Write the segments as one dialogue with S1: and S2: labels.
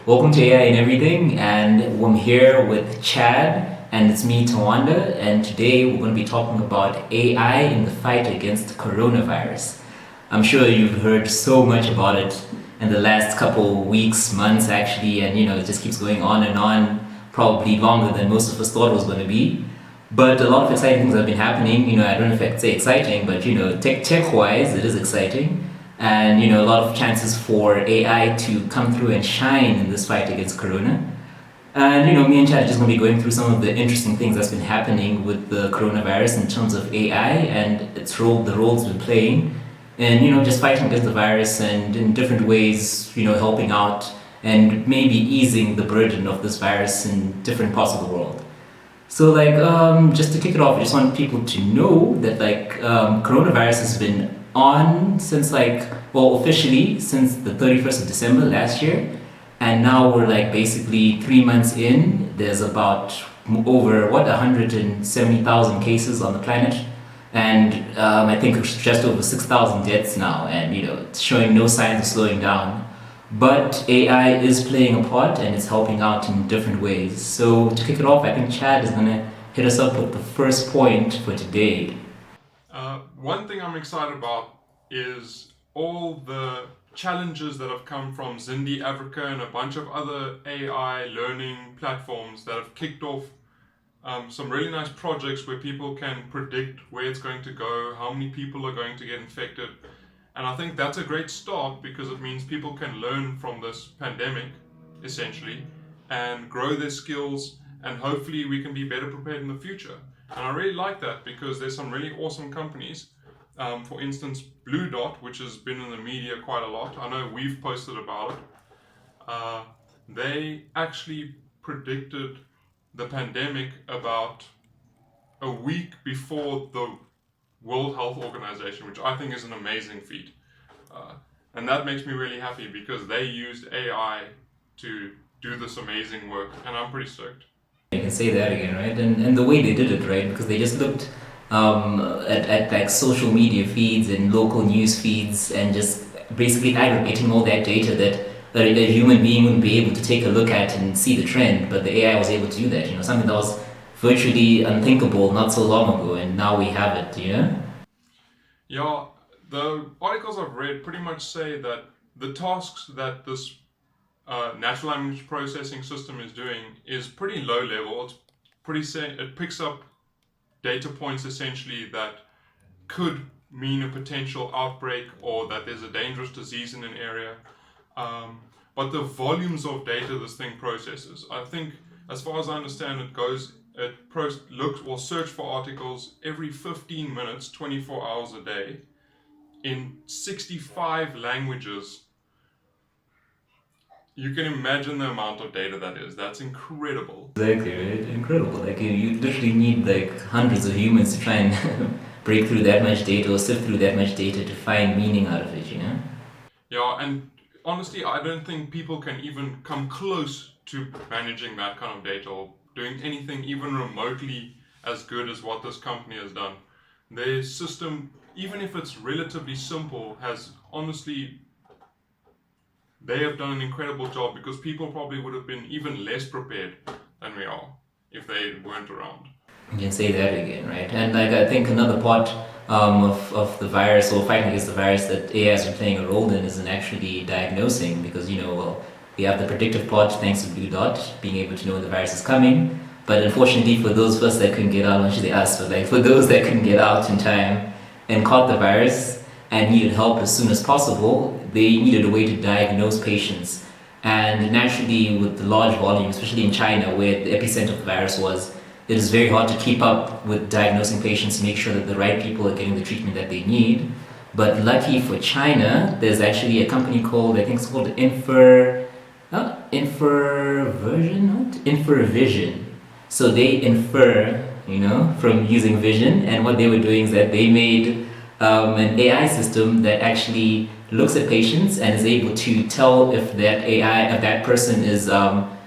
S1: Welcome to AI and Everything, and I'm here with Chad, and it's me, Tawanda, and today we're going to be talking about AI in the fight against coronavirus. I'm sure you've heard so much about it in the last couple weeks, months actually, and it just keeps going on, probably longer than most of us thought it was going to be. But a lot of exciting things have been happening. I don't know if I could say exciting, but tech-wise, it is exciting. And a lot of chances for AI to come through and shine in this fight against Corona. And me and Chad are just going to be going through some of the interesting things that's been happening with the coronavirus in terms of AI and its role, the roles it's been playing, and just fighting against the virus and in different ways, helping out and maybe easing the burden of this virus in different parts of the world. So just to kick it off, I just want people to know that coronavirus has been on since officially since the 31st of December last year, and now we're basically 3 months in. There's about over 170,000 cases on the planet, and I think it's just over 6,000 deaths now, and it's showing no signs of slowing down. But AI is playing a part and it's helping out in different ways. So to kick it off, I think Chad is going to hit us up with the first point for today.
S2: One thing I'm excited about is all the challenges that have come from Zindi Africa and a bunch of other AI learning platforms that have kicked off some really nice projects where people can predict where it's going to go, how many people are going to get infected. And I think that's a great start because it means people can learn from this pandemic, essentially, and grow their skills, and hopefully we can be better prepared in the future. And I really like that because there's some really awesome companies. For instance, Blue Dot, which has been in the media quite a lot. I know we've posted about it. They actually predicted the pandemic about a week before the World Health Organization, which I think is an amazing feat. And that makes me really happy because they used AI to do this amazing work, and I'm pretty stoked.
S1: You can say that again, right? And the way they did it, right? Because they just looked at social media feeds and local news feeds and just basically aggregating all that data that a human being wouldn't be able to take a look at and see the trend, but the AI was able to do that. Something that was virtually unthinkable not so long ago, and now we have it.
S2: Yeah, the articles I've read pretty much say that the tasks that this natural language processing system is doing is pretty low level. It picks up data points essentially that could mean a potential outbreak or that there's a dangerous disease in an area. But the volumes of data this thing processes, I think, as far as I understand, it looks or search for articles every 15 minutes, 24 hours a day, in 65 languages. You can imagine the amount of data that is. That's incredible.
S1: Exactly, right? Incredible. You literally need hundreds of humans to try and break through that much data or sift through that much data to find meaning out of it.
S2: Yeah, and honestly, I don't think people can even come close to managing that kind of data or doing anything even remotely as good as what this company has done. Their system, even if it's relatively simple, they have done an incredible job because people probably would have been even less prepared than we are if they weren't around.
S1: You can say that again, right? And I think another part of the virus or fighting against the virus that AI has been playing a role in is in actually diagnosing because, we have the predictive part thanks to Blue Dot, being able to know when the virus is coming. But unfortunately for those of us that couldn't get out, not actually us, but for those that couldn't get out in time and caught the virus and needed help as soon as possible, they needed a way to diagnose patients. And naturally with the large volume, especially in China where the epicenter of the virus was, it is very hard to keep up with diagnosing patients to make sure that the right people are getting the treatment that they need. But lucky for China, there's actually a company called, I think it's called Infravision. So they infer, from using vision, and what they were doing is that they made an AI system that actually looks at patients and is able to tell if that person is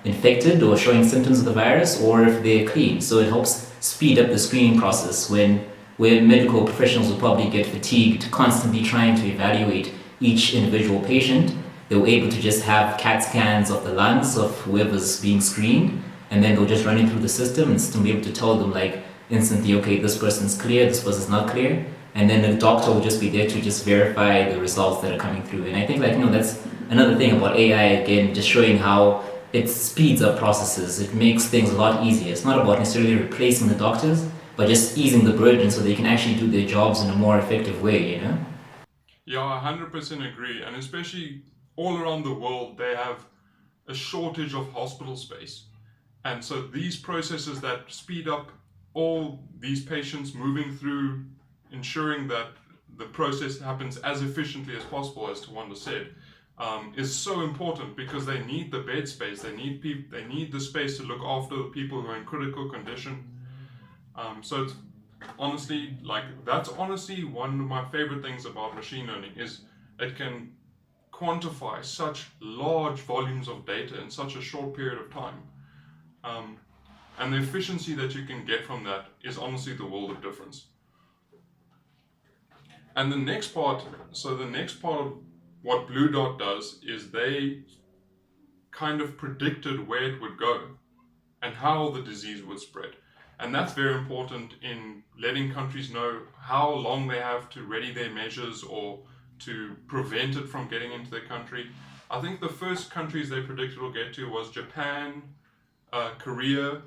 S1: infected or showing symptoms of the virus or if they're clean. So it helps speed up the screening process where medical professionals will probably get fatigued constantly trying to evaluate each individual patient. they were able to just have CAT scans of the lungs of whoever's being screened, and then they'll just run it through the system, and the system will be able to tell them like instantly, okay, this person's clear, this person's not clear, and then the doctor will just be there to just verify the results that are coming through. And I think like that's another thing about AI, again, just showing how it speeds up processes. It makes things a lot easier. It's not about necessarily replacing the doctors, but just easing the burden so they can actually do their jobs in a more effective way.
S2: Yeah, I 100% agree. And especially all around the world, they have a shortage of hospital space. And so these processes that speed up all these patients moving through, ensuring that the process happens as efficiently as possible, as Tawanda said, is so important because they need the bed space. They need the space to look after the people who are in critical condition. So it's honestly, that's honestly one of my favorite things about machine learning is it can quantify such large volumes of data in such a short period of time. And the efficiency that you can get from that is honestly the world of difference. And the next part of what Blue Dot does is they kind of predicted where it would go and how the disease would spread. And that's very important in letting countries know how long they have to ready their measures or to prevent it from getting into their country. I think the first countries they predicted will get to was Japan, Korea.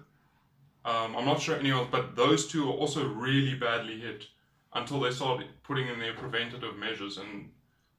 S2: I'm not sure any else, but those two are also really badly hit until they started putting in their preventative measures. And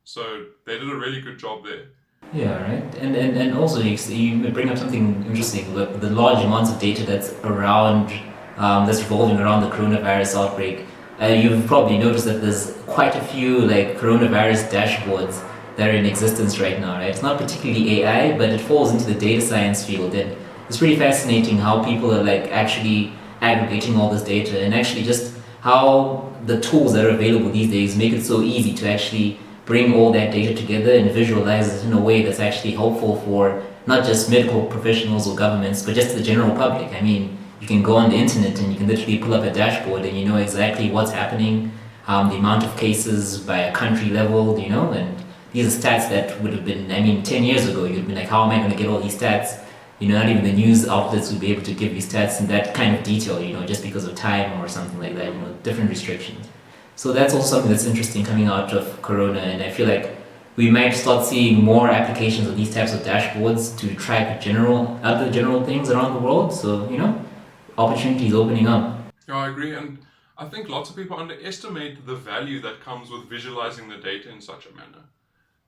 S2: so they did a really good job there.
S1: Yeah, right. And also you bring up something interesting, the large amounts of data that's around, that's revolving around the coronavirus outbreak. You've probably noticed that there's quite a few like coronavirus dashboards that are in existence right now, right? It's not particularly AI, but it falls into the data science field, and it's pretty fascinating how people are like actually aggregating all this data, and actually just how the tools that are available these days make it so easy to actually bring all that data together and visualize it in a way that's actually helpful for not just medical professionals or governments, but just the general public. I mean, you can go on the internet and you can literally pull up a dashboard and you know exactly what's happening, the amount of cases by a country level, and these are stats that would have been, 10 years ago, you'd be like, how am I going to get all these stats? Not even the news outlets would be able to give you stats in that kind of detail, just because of time or something like that, different restrictions. So that's also something that's interesting coming out of Corona, and I feel like we might start seeing more applications of these types of dashboards to track other general things around the world. So, opportunities opening up.
S2: Yeah, I agree. And I think lots of people underestimate the value that comes with visualizing the data in such a manner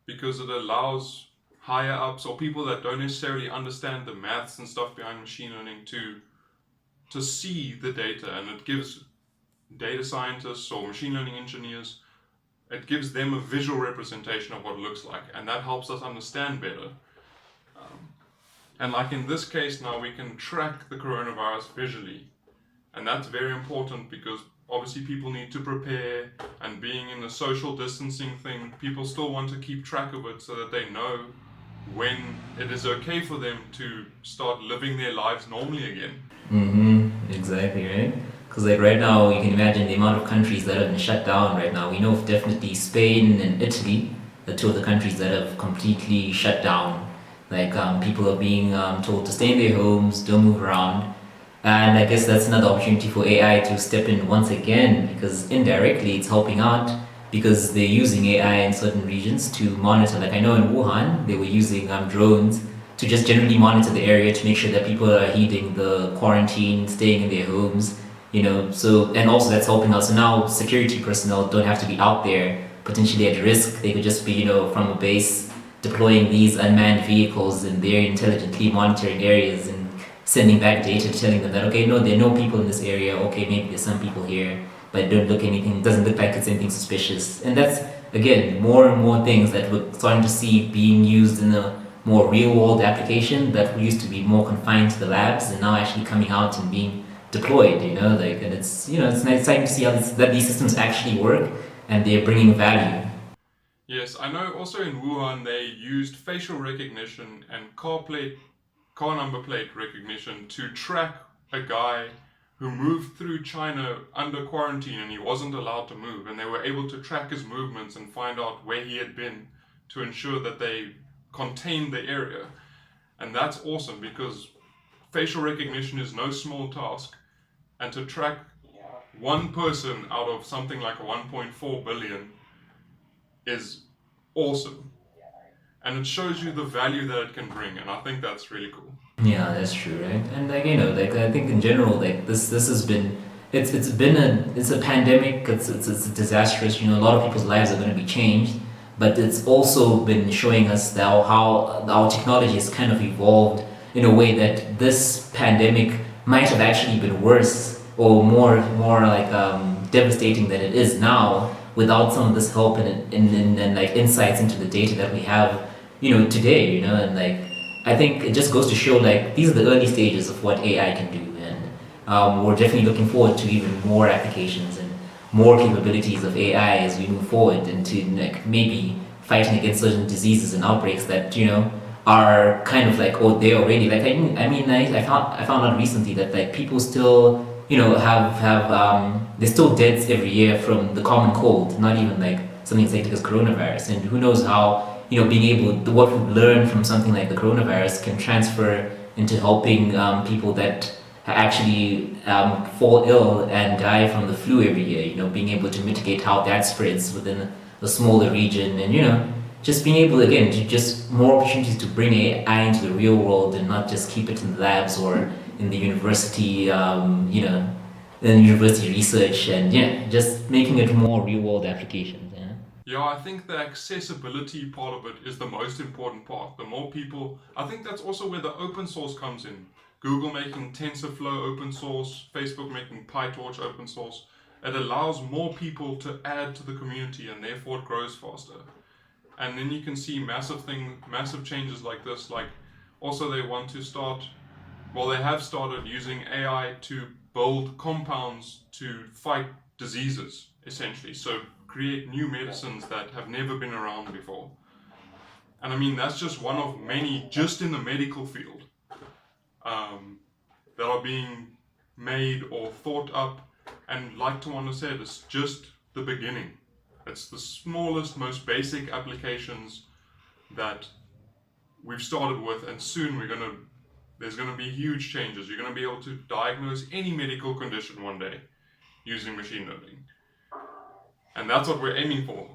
S2: because it allows higher ups or people that don't necessarily understand the maths and stuff behind machine learning to see the data, and it gives data scientists or machine learning engineers, it gives them a visual representation of what it looks like, and that helps us understand better. And like in this case now, we can track the coronavirus visually, and that's very important because obviously people need to prepare, and being in the social distancing thing, people still want to keep track of it so that they know when it is okay for them to start living their lives normally again.
S1: Exactly, right? Because like right now, you can imagine the amount of countries that have been shut down right now. We know of definitely Spain and Italy, the two of the countries that have completely shut down. Like people are being told to stay in their homes, don't move around. And I guess that's another opportunity for AI to step in once again, because indirectly it's helping out because they're using AI in certain regions to monitor. Like I know in Wuhan, they were using drones to just generally monitor the area to make sure that people are heeding the quarantine, staying in their homes, So, and also that's helping out. So now security personnel don't have to be out there potentially at risk. They could just be, from a base deploying these unmanned vehicles, and they're intelligently monitoring areas and sending back data telling them that, okay, no, there are no people in this area. Okay, maybe there's some people here, but it doesn't look like it's anything suspicious. And that's, again, more and more things that we're starting to see being used in a more real world application that used to be more confined to the labs and now actually coming out and being deployed, and it's, it's exciting to see how that these systems actually work and they're bringing value.
S2: Yes, I know also in Wuhan they used facial recognition and car number plate recognition to track a guy who moved through China under quarantine and he wasn't allowed to move, and they were able to track his movements and find out where he had been to ensure that they contain the area. And that's awesome because facial recognition is no small task. And to track one person out of something like 1.4 billion is awesome. And it shows you the value that it can bring. And I think that's really cool.
S1: Yeah, that's true, right? And like like I think in general, like this has been it's a pandemic. It's disastrous. A lot of people's lives are going to be changed, but it's also been showing us how our technology has kind of evolved in a way that this pandemic might have actually been worse or more like devastating than it is now without some of this help and like insights into the data that we have today. And like I think it just goes to show like these are the early stages of what AI can do, and we're definitely looking forward to even more applications and more capabilities of AI as we move forward into like maybe fighting against certain diseases and outbreaks that are kind of like they're already like I found out recently that like people still have there's still deaths every year from the common cold, not even like something as hectic as coronavirus, and who knows how being able what we've learned from something like the coronavirus can transfer into helping people that actually fall ill and die from the flu every year. Being able to mitigate how that spreads within a smaller region, and just being able again to just more opportunities to bring AI into the real world and not just keep it in the labs or in the university, in university research, and just making it more real world applications.
S2: Yeah, I think the accessibility part of it is the most important part. The more people, I think that's also where the open source comes in. Google making TensorFlow open source, Facebook making PyTorch open source. It allows more people to add to the community, and therefore it grows faster. And then you can see massive changes like this. Like also they want to start, well, they have started using AI to build compounds to fight diseases, essentially. So create new medicines that have never been around before. And I mean, that's just one of many just in the medical field that are being made or thought up. And like Tawanda said, it's just the beginning. It's the smallest, most basic applications that we've started with, and soon there's going to be huge changes. You're going to be able to diagnose any medical condition one day using machine learning. And that's what we're aiming for.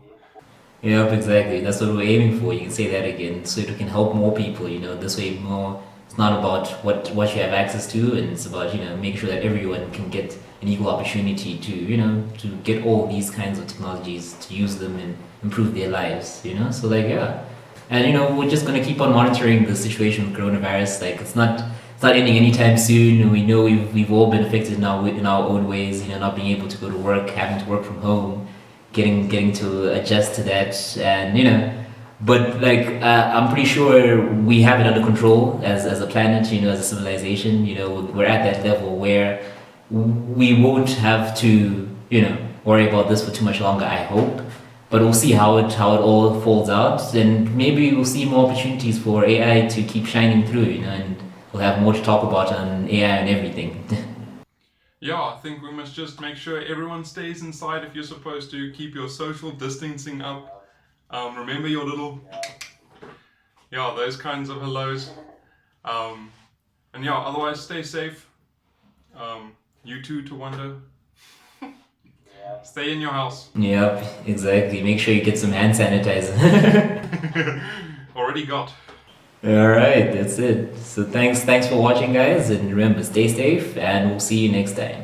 S1: Yep, exactly. That's what we're aiming for. You can say that again, so it can help more people. This way more. It's not about what you have access to, and it's about making sure that everyone can get an equal opportunity to get all these kinds of technologies, to use them and improve their lives. So like and we're just gonna keep on monitoring the situation with coronavirus. Like it's not ending anytime soon. We know we've all been affected in our own ways. Not being able to go to work, having to work from home, getting to adjust to that, and but like I'm pretty sure we have it under control as a planet, as a civilization. We're at that level where we won't have to worry about this for too much longer, I hope. But we'll see how it all folds out, and maybe we'll see more opportunities for AI to keep shining through, and we'll have more to talk about on AI and everything.
S2: Yeah, I think we must just make sure everyone stays inside if you're supposed to. Keep your social distancing up. Remember your little, those kinds of hellos. And otherwise stay safe. You too, Tawanda. Stay in your house.
S1: Yep, exactly. Make sure you get some hand sanitizer.
S2: Already got.
S1: Alright, that's it. So thanks for watching, guys, and remember, stay safe, and we'll see you next time.